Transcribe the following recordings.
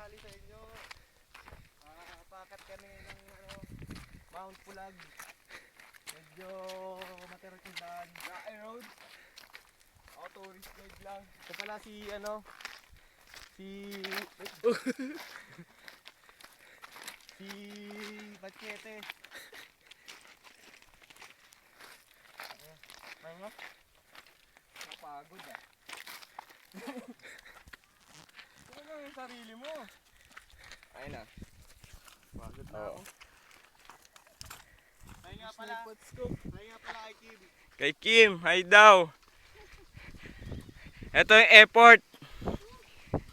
sali sa inyo. Pakat kami ng Mount Pulag. Medyo matirot yung daan. Lae Road. Ako tourist guide lang. Ito pala si si Machete. Mga napagod ah. Ano lang yung sarili mo? Ayun na. Pagod na ako. Ay nga pala kay Kim. Kay Kim, hi daw. Ito yung effort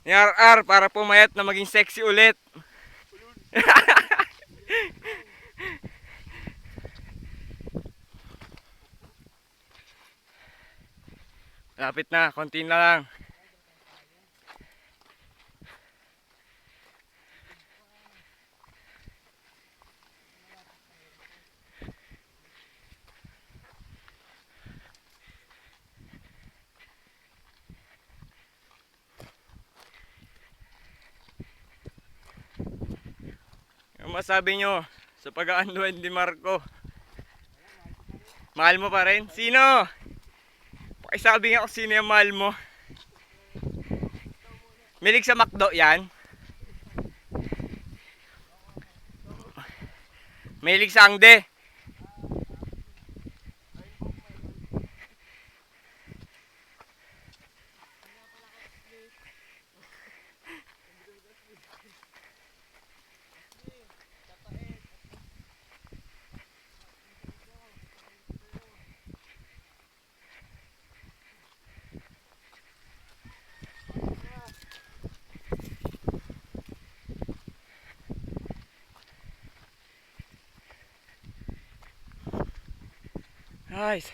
ni RR para pumayat na maging sexy ulit. Lapit na, konti na lang. Ano masabi nyo sa pag-aanduan ni Marco? Mahal mo pa rin? Sino? Pakisabi nga kung sino yung mahal mo. Milig sa McDo yan? Milig sa Angde? Nice.